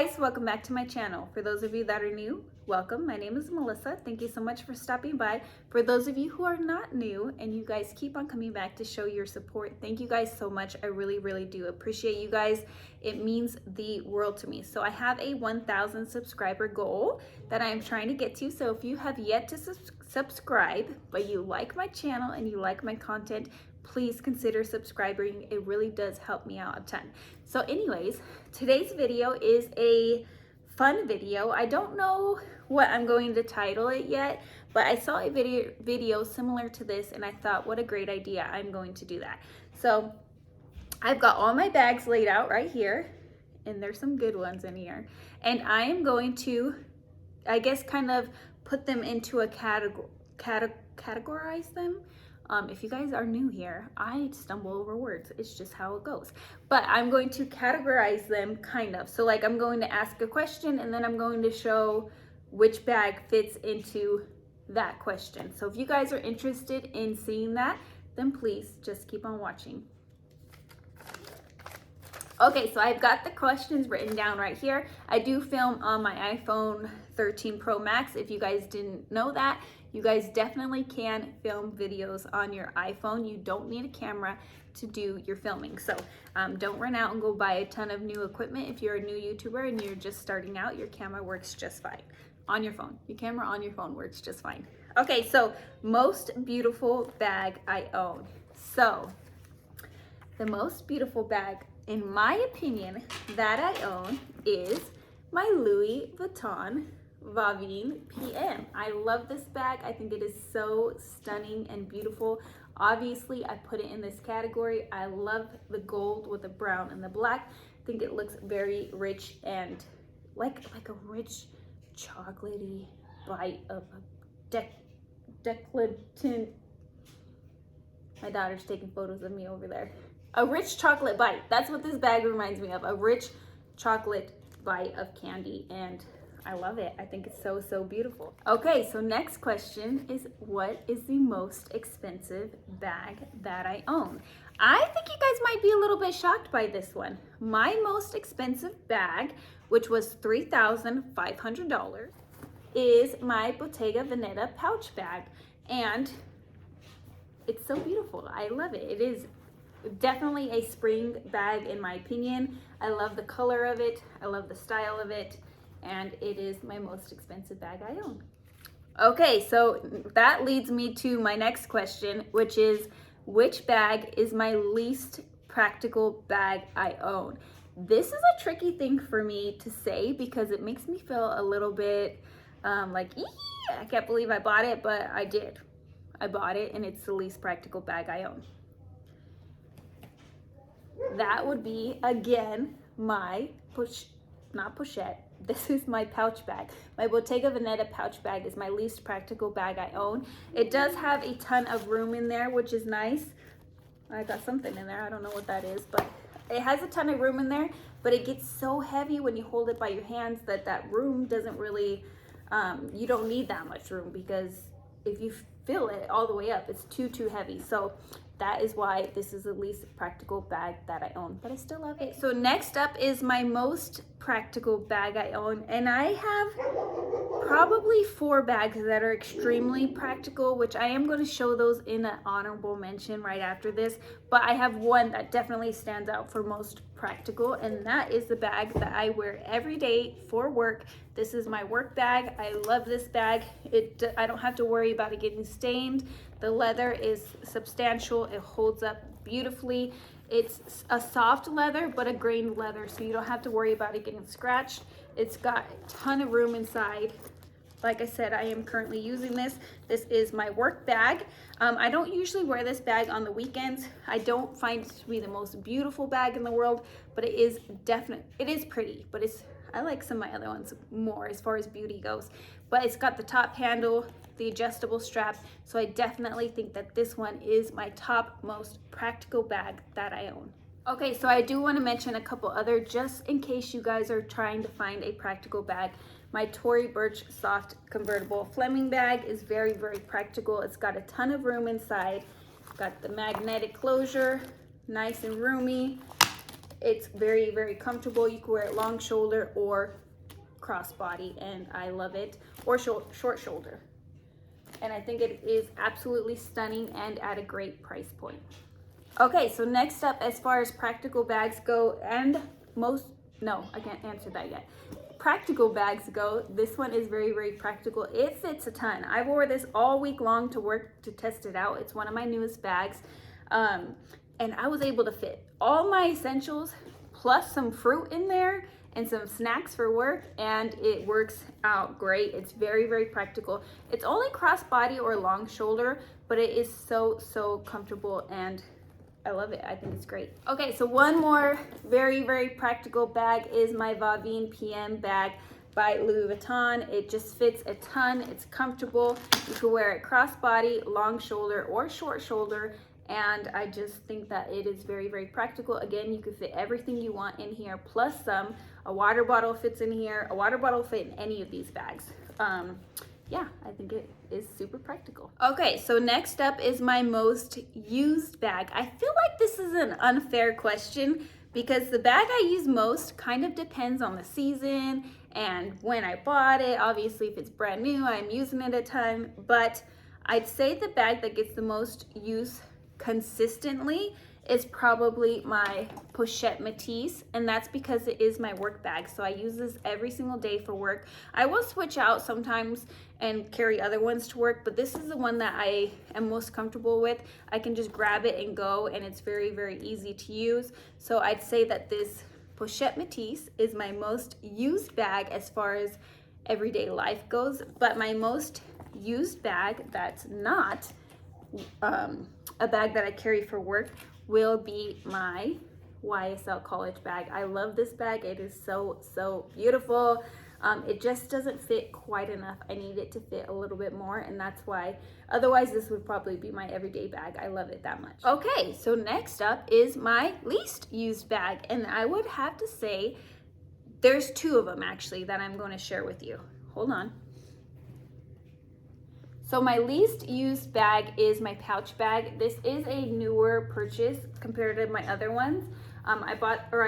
guys, welcome back to my channel. For those of you that are new, welcome. My name is Melissa. Thank you so much for stopping by. For those of you who are not new and you guys keep on coming back to show your support, thank you guys so much. I really do appreciate you guys. It means the world to me. So I have a 1,000 subscriber goal that I'm trying to get to. So if you have yet to subscribe, but you like my channel and you like my content, please consider subscribing. It really does help me out a ton. So anyways, today's video is a fun video. I don't know what I'm going to title it yet, but I saw a video similar to this and I thought, what a great idea. I'm going to do that. So I've got all my bags laid out right here, and there's some good ones in here. And I am going to, I guess, kind of put them into a categorize them. If you guys are new here, I stumble over words. It's just how it goes. But I'm going to categorize them kind of. So like I'm going to ask a question and then I'm going to show which bag fits into that question. So if you guys are interested in seeing that, then please just keep on watching. Okay, so I've got the questions written down right here. I do film on my iPhone 13 Pro Max. If you guys didn't know that, you guys definitely can film videos on your iPhone. You don't need a camera to do your filming. So don't run out and go buy a ton of new equipment. If you're a new YouTuber and you're just starting out, your camera works just fine on your phone. Your camera on your phone works just fine. Okay, so most beautiful bag I own. So the most beautiful bag, in my opinion, that I own is my Louis Vuitton Vavin PM. I love this bag. I think it is so stunning and beautiful. Obviously, I put it in this category. I love the gold with the brown and the black. I think it looks very rich and like a rich chocolatey bite of a decadent. My daughter's taking photos of me over there. A rich chocolate bite. That's what this bag reminds me of. A rich chocolate bite of candy, and I love it. I think it's so beautiful. Okay, so next question is, what is the most expensive bag that I own? I think you guys might be a little bit shocked by this one. My most expensive bag, which was $3,500, is my Bottega Veneta pouch bag, and it's so beautiful. I love it. It is definitely a spring bag in my opinion. I love the color of it. I love the style of it. And it is my most expensive bag I own. Okay, so that leads me to my next question, which is, which bag is my least practical bag I own? This is a tricky thing for me to say because it makes me feel a little bit like, I can't believe I bought it, but I did. I bought it and it's the least practical bag I own. That would be, again, my not pochette. This is my pouch bag. My Bottega Veneta pouch bag is my least practical bag I own. It does have a ton of room in there, which is nice. I got something in there. I don't know what that is, but it has a ton of room in there, but it gets so heavy when you hold it by your hands that room doesn't really, you don't need that much room, because if you fill it all the way up, it's too heavy. So that is why this is the least practical bag that I own, but I still love it. So next up is my most practical bag I own, and I have probably 4 bags that are extremely practical, which I am going to show those in an honorable mention right after this, but I have one that definitely stands out for most practical, and that is the bag that I wear every day for work. This is my work bag. I love this bag. I don't have to worry about it getting stained. The leather is substantial. It holds up beautifully. It's a soft leather, but a grained leather, so you don't have to worry about it getting scratched. It's got a ton of room inside. Like I said, I am currently using this. This is my work bag. I don't usually wear this bag on the weekends. I don't find it to be the most beautiful bag in the world, but it is pretty, but I like some of my other ones more as far as beauty goes. But it's got the top handle, the adjustable strap, so I definitely think that this one is my top most practical bag that I own. Okay, so I do want to mention a couple other, just in case you guys are trying to find a practical bag. My Tory Burch Soft Convertible Fleming bag is very practical. It's got a ton of room inside. It's got the magnetic closure, nice and roomy. It's very, very comfortable. You can wear it long shoulder or crossbody, and I love it, or short shoulder. And I think it is absolutely stunning and at a great price point. Okay, so next up, as far as practical bags go, and I can't answer that yet. Practical bags go, this one is very, very practical. It fits a ton. I wore this all week long to work to test it out. It's one of my newest bags. And I was able to fit all my essentials plus some fruit in there and some snacks for work, and it works out great. It's very, very practical. It's only crossbody or long shoulder, but it is so, so comfortable, and I love it. I think it's great. Okay, so one more very, very practical bag is my Vavin PM bag by Louis Vuitton. It just fits a ton. It's comfortable. You can wear it crossbody, long shoulder, or short shoulder. And I just think that it is very, very practical. Again, you can fit everything you want in here, plus some. A water bottle fits in here. A water bottle fit in any of these bags. Yeah, I think it is super practical. Okay, so next up is my most used bag. I feel like this is an unfair question because the bag I use most kind of depends on the season and when I bought it. Obviously, if it's brand new, I'm using it a ton, but I'd say the bag that gets the most use consistently is probably my Pochette Metis, and that's because it is my work bag. So I use this every single day for work. I will switch out sometimes and carry other ones to work, but this is the one that I am most comfortable with. I can just grab it and go, and it's very, very easy to use. So I'd say that this Pochette Metis is my most used bag as far as everyday life goes, but my most used bag that's not a bag that I carry for work will be my YSL college bag. I love this bag. It is so, so beautiful. It just doesn't fit quite enough. I need it to fit a little bit more, and that's why, otherwise this would probably be my everyday bag. I love it that much. Okay, so next up is my least used bag, and I would have to say there's two of them actually that I'm going to share with you. Hold on. So my least used bag is my pouch bag. This is a newer purchase compared to my other ones. I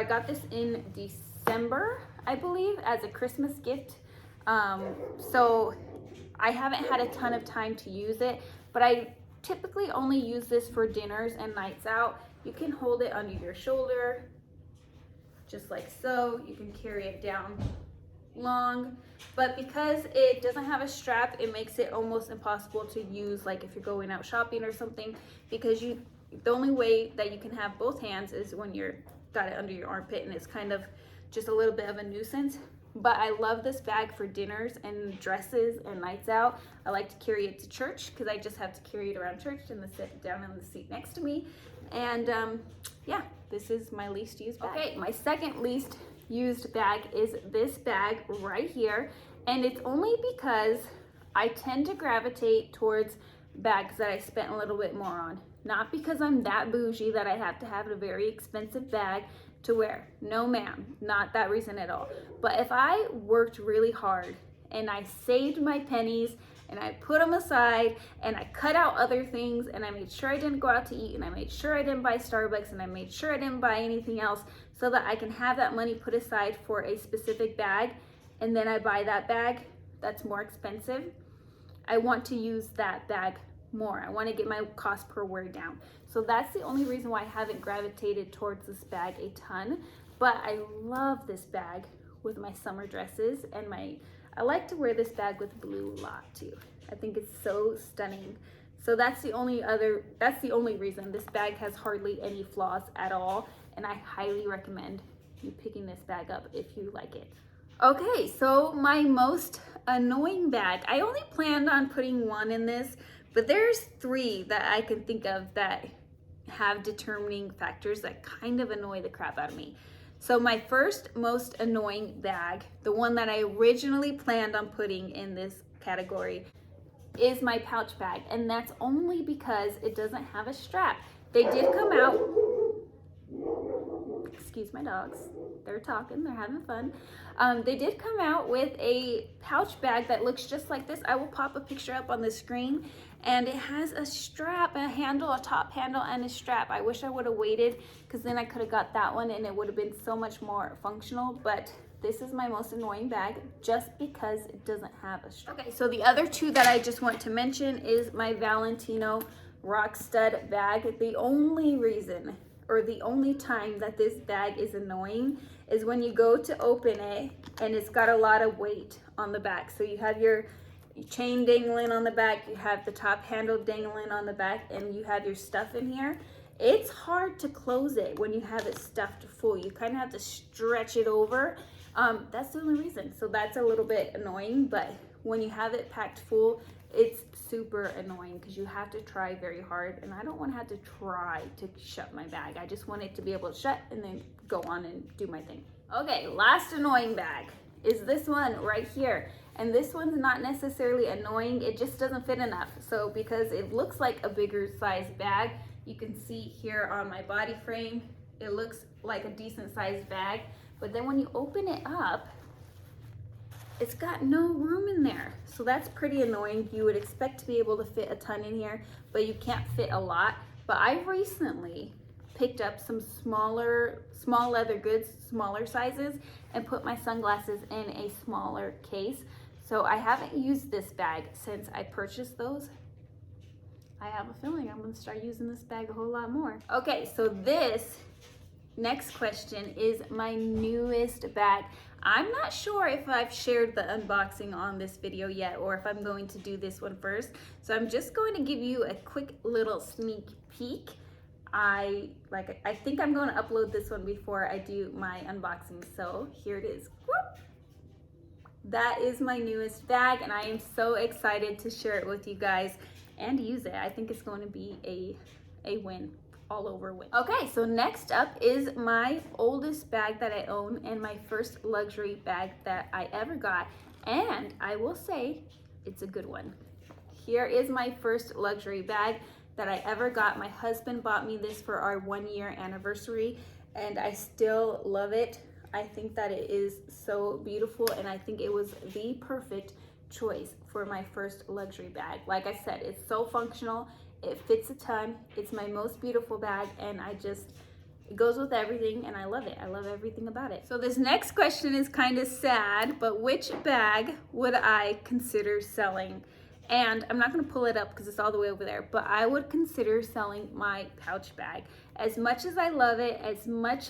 got this in December, I believe, as a Christmas gift. So I haven't had a ton of time to use it, but I typically only use this for dinners and nights out. You can hold it under your shoulder, just like so. You can carry it down long, but because it doesn't have a strap, it makes it almost impossible to use, like if you're going out shopping or something, because the only way that you can have both hands is when you're got it under your armpit, and it's kind of just a little bit of a nuisance. But I love this bag for dinners and dresses and nights out. I like to carry it to church because I just have to carry it around church and sit down in the seat next to me. And yeah, this is my least used bag. Okay, my second least used bag is this bag right here, and it's only because I tend to gravitate towards bags that I spent a little bit more on. Not because I'm that bougie that I have to have a very expensive bag to wear. No ma'am, not that reason at all. But if I worked really hard and I saved my pennies and I put them aside and I cut out other things and I made sure I didn't go out to eat and I made sure I didn't buy Starbucks and I made sure I didn't buy anything else so that I can have that money put aside for a specific bag, and then I buy that bag that's more expensive, I want to use that bag more. I want to get my cost per wear down. So that's the only reason why I haven't gravitated towards this bag a ton. But I love this bag with my summer dresses, and I like to wear this bag with blue a lot too. I think it's so stunning. So that's the only reason. This bag has hardly any flaws at all, and I highly recommend you picking this bag up if you like it. Okay, so my most annoying bag. I only planned on putting one in this, but there's three that I can think of that have determining factors that kind of annoy the crap out of me. So my first most annoying bag, the one that I originally planned on putting in this category, is my pouch bag, and that's only because it doesn't have a strap. They did come out, excuse my dogs, they're talking, they're having fun. They did come out with a pouch bag that looks just like this. I will pop a picture up on the screen, and it has a strap, a handle, a top handle, and a strap. I wish I would have waited, because then I could have got that one and it would have been so much more functional, but this is my most annoying bag just because it doesn't have a strap. Okay, so the other two that I just want to mention is my Valentino Rock Stud bag. The only reason, or the only time that this bag is annoying is when you go to open it and it's got a lot of weight on the back. So you have your chain dangling on the back, you have the top handle dangling on the back, and you have your stuff in here. It's hard to close it when you have it stuffed full. You kind of have to stretch it over. That's the only reason. So that's a little bit annoying, but when you have it packed full, it's super annoying because you have to try very hard, and I don't want to have to try to shut my bag. I just want it to be able to shut and then go on and do my thing. Okay, last annoying bag is this one right here. And this one's not necessarily annoying, it just doesn't fit enough. So because it looks like a bigger size bag, you can see here on my body frame, it looks like a decent sized bag. But then when you open it up, it's got no room in there. So that's pretty annoying. You would expect to be able to fit a ton in here, but you can't fit a lot. But I recently picked up some small leather goods, smaller sizes, and put my sunglasses in a smaller case. So I haven't used this bag since I purchased those. I have a feeling I'm gonna start using this bag a whole lot more. Okay, so this next question is my newest bag. I'm not sure if I've shared the unboxing on this video yet, or if I'm going to do this one first. So I'm just going to give you a quick little sneak peek. I think I'm going to upload this one before I do my unboxing. So here it is. Whoop. That is my newest bag, and I am so excited to share it with you guys and use it. I think it's going to be a win. All over win. Okay, so next up is my oldest bag that I own and my first luxury bag that I ever got, and I will say it's a good one. Here is my first luxury bag that I ever got. My husband bought me this for our 1-year anniversary, and I still love it. I think that it is so beautiful, and I think it was the perfect choice for my first luxury bag. Like I said, it's so functional. It fits a ton. It's my most beautiful bag, and it goes with everything, and I love it. I love everything about it. So this next question is kind of sad, but which bag would I consider selling? And I'm not going to pull it up because it's all the way over there, but I would consider selling my pouch bag. As much as I love it, as much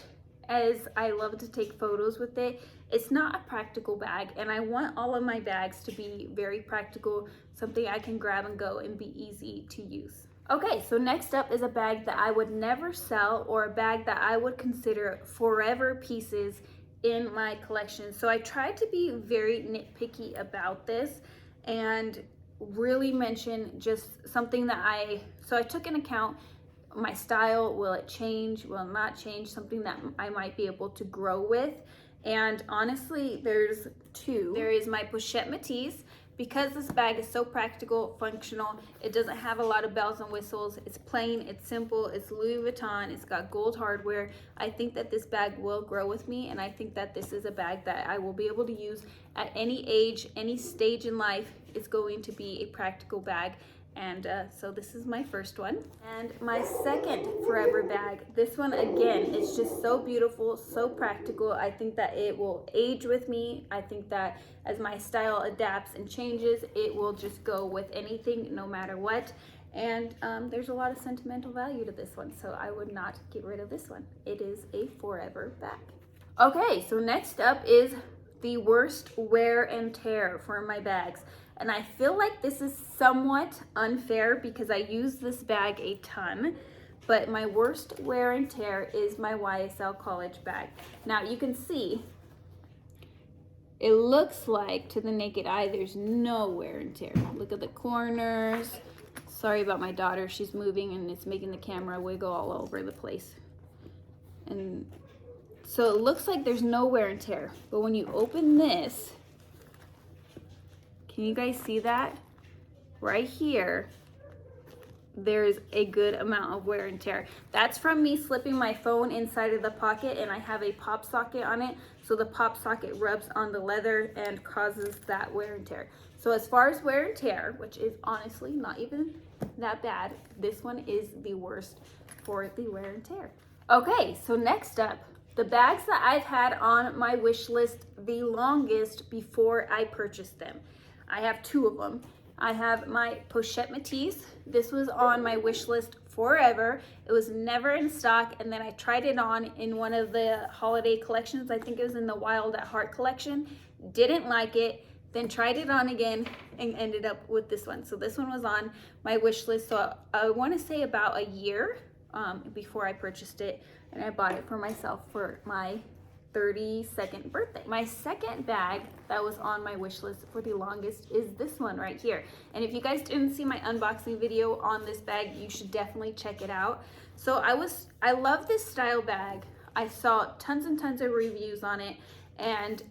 as I love to take photos with it, it's not a practical bag, and I want all of my bags to be very practical, something I can grab and go and be easy to use. Okay, so next up is a bag that I would never sell, or a bag that I would consider forever pieces in my collection. So I tried to be very nitpicky about this and really mention just something that I took into account my style. Will it change? Will it not change? Something that I might be able to grow with. And honestly, there's two. There is my Pochette Metis. Because this bag is so practical, functional, it doesn't have a lot of bells and whistles. It's plain, it's simple, it's Louis Vuitton, it's got gold hardware. I think that this bag will grow with me, and I think that this is a bag that I will be able to use at any age, any stage in life. It's going to be a practical bag. And so this is my first one. And my second forever bag, this one again, it's just so beautiful, so practical. I think that it will age with me. I think that as my style adapts and changes, it will just go with anything, no matter what. And there's a lot of sentimental value to this one, so I would not get rid of this one. It is a forever bag. Okay, so next up is the worst wear and tear for my bags. And I feel like this is somewhat unfair because I use this bag a ton, but my worst wear and tear is my YSL college bag. Now you can see, it looks like to the naked eye, there's no wear and tear. Look at the corners. Sorry about my daughter, she's moving and it's making the camera wiggle all over the place. And so it looks like there's no wear and tear, but when you open this, can you guys see that? Right here, there's a good amount of wear and tear. That's from me slipping my phone inside of the pocket, and I have a pop socket on it, so the pop socket rubs on the leather and causes that wear and tear. So as far as wear and tear, which is honestly not even that bad, this one is the worst for the wear and tear. Okay, so next up, the bags that I've had on my wish list the longest before I purchased them. I have two of them. I have my Pochette Metis. This was on my wish list forever. It was never in stock, and then I tried it on in one of the holiday collections. I think it was in the Wild at Heart collection. Didn't like it, then tried it on again and ended up with this one. So this one was on my wish list. So I want to say about a year before I purchased it, and I bought it for myself for my 32nd birthday. My second bag that was on my wish list for the longest is this one right here. And if you guys didn't see my unboxing video on this bag, you should definitely check it out. So I love this style bag. I saw tons and tons of reviews on it, and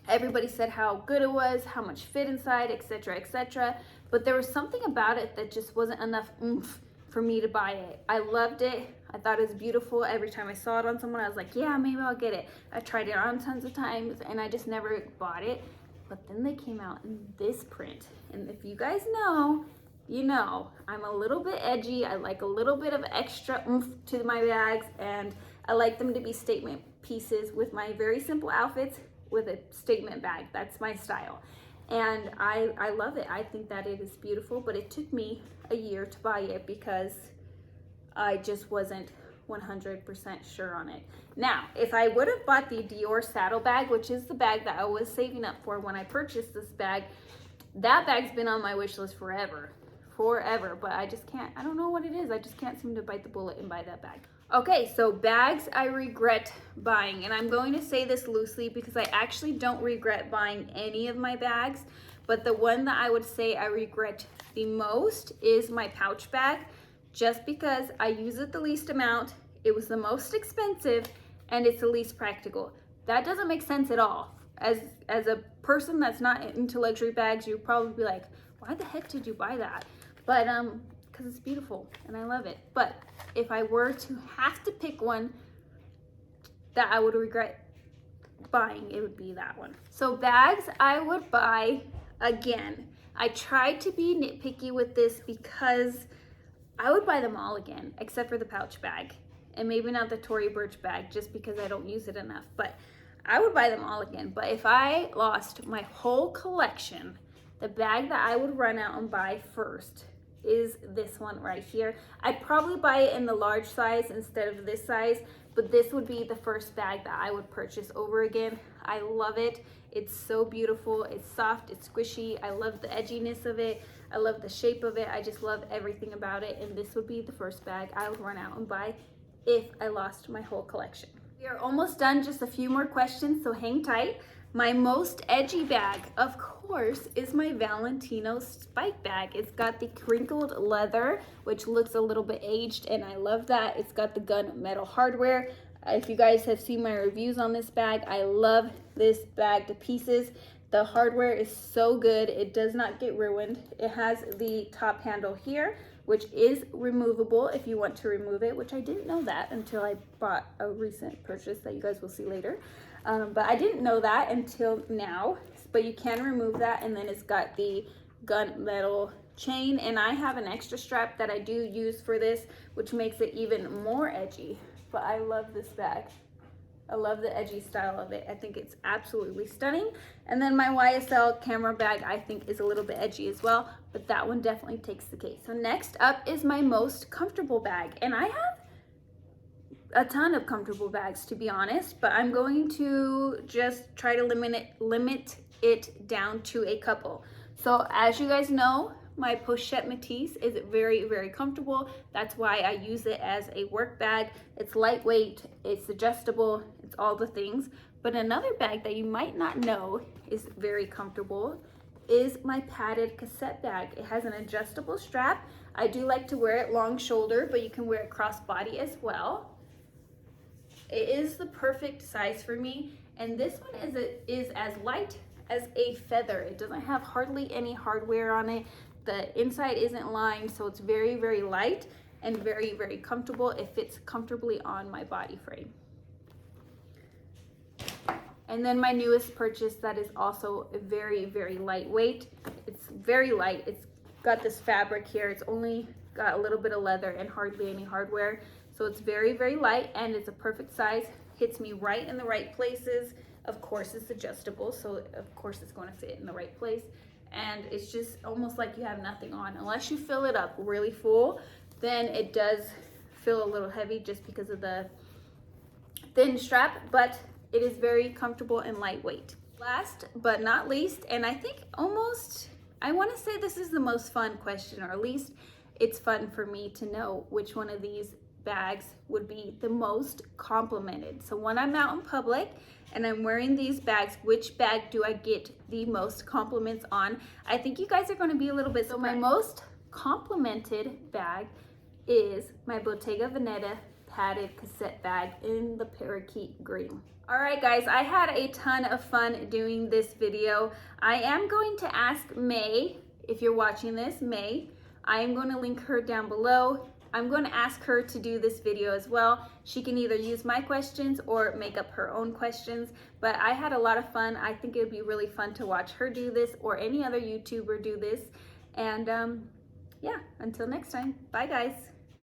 everybody said how good it was, how much fit inside, etc., etc. But there was something about it that just wasn't enough oomph for me to buy it. I loved it. I thought it was beautiful. Every time I saw it on someone, I was like, yeah, maybe I'll get it. I tried it on tons of times and I just never bought it. But then they came out in this print. And if you guys know, you know, I'm a little bit edgy. I like a little bit of extra oomph to my bags, and I like them to be statement pieces with my very simple outfits with a statement bag. That's my style. And I love it. I think that it is beautiful, but it took me a year to buy it because I just wasn't 100% sure on it. Now, if I would have bought the Dior saddle bag, which is the bag that I was saving up for when I purchased this bag, that bag's been on my wish list forever, but I just can't, I don't know what it is. I just can't seem to bite the bullet and buy that bag. Okay, so bags I regret buying, and I'm going to say this loosely because I actually don't regret buying any of my bags, but the one that I would say I regret the most is my pouch bag, just because I use it the least amount, it was the most expensive, and it's the least practical. That doesn't make sense at all. As a person that's not into luxury bags, you'd probably be like, why the heck did you buy that? But because it's beautiful and I love it. But if I were to have to pick one that I would regret buying, it would be that one. So bags I would buy again. I tried to be nitpicky with this because I would buy them all again, except for the pouch bag, and maybe not the Tory Burch bag, just because I don't use it enough, but I would buy them all again. But if I lost my whole collection, the bag that I would run out and buy first is this one right here. I'd probably buy it in the large size instead of this size, but this would be the first bag that I would purchase over again. I love it. It's so beautiful. It's soft, it's squishy. I love the edginess of it. I love the shape of it. I just love everything about it. And this would be the first bag I would run out and buy if I lost my whole collection. We are almost done, just a few more questions, so hang tight. My most edgy bag, of course, is my Valentino spike bag. It's got the crinkled leather, which looks a little bit aged, and I love that. It's got the gunmetal hardware. If you guys have seen my reviews on this bag, I love this bag to pieces. The hardware is so good. It does not get ruined. It has the top handle here, which is removable if you want to remove it, which I didn't know that until I bought a recent purchase that you guys will see later. But I didn't know that until now, but you can remove that. And then it's got the gunmetal chain, and I have an extra strap that I do use for this, which makes it even more edgy. But I love this bag. I love the edgy style of it. I think it's absolutely stunning. And then my YSL camera bag I think is a little bit edgy as well, but that one definitely takes the cake. So next up is my most comfortable bag, and I have a ton of comfortable bags, to be honest, but I'm going to just try to limit it down to a couple. So as you guys know, my Pochette Metis is very, very comfortable. That's why I use it as a work bag. It's lightweight, it's adjustable, it's all the things. But another bag that you might not know is very comfortable is my padded cassette bag. It has an adjustable strap. I do like to wear it long shoulder, but you can wear it crossbody as well. It is the perfect size for me, and this one is as light as a feather. It doesn't have hardly any hardware on it. the inside isn't lined, so it's very, very light and very, very comfortable. It fits comfortably on my body frame. And then my newest purchase that is also very, very lightweight. It's very light. It's got this fabric here. It's only got a little bit of leather and hardly any hardware. So it's very, very light, and it's a perfect size. Hits me right in the right places. Of course, it's adjustable, so of course it's going to fit in the right place. And it's just almost like you have nothing on. Unless you fill it up really full, then it does feel a little heavy just because of the thin strap, but it is very comfortable and lightweight. Last but not least, and I think almost, I want to say this is the most fun question, or at least it's fun for me to know which one of these bags would be the most complimented. So when I'm out in public and I'm wearing these bags, which bag do I get the most compliments on? I think you guys are going to be a little bit surprised. So my most complimented bag is my Bottega Veneta padded cassette bag in the parakeet green. All right, guys, I had a ton of fun doing this video. I am going to ask May, if you're watching this, May, I am going to link her down below. I'm going to ask her to do this video as well. She can either use my questions or make up her own questions, but I had a lot of fun. I think it would be really fun to watch her do this or any other YouTuber do this. And yeah, until next time, bye guys.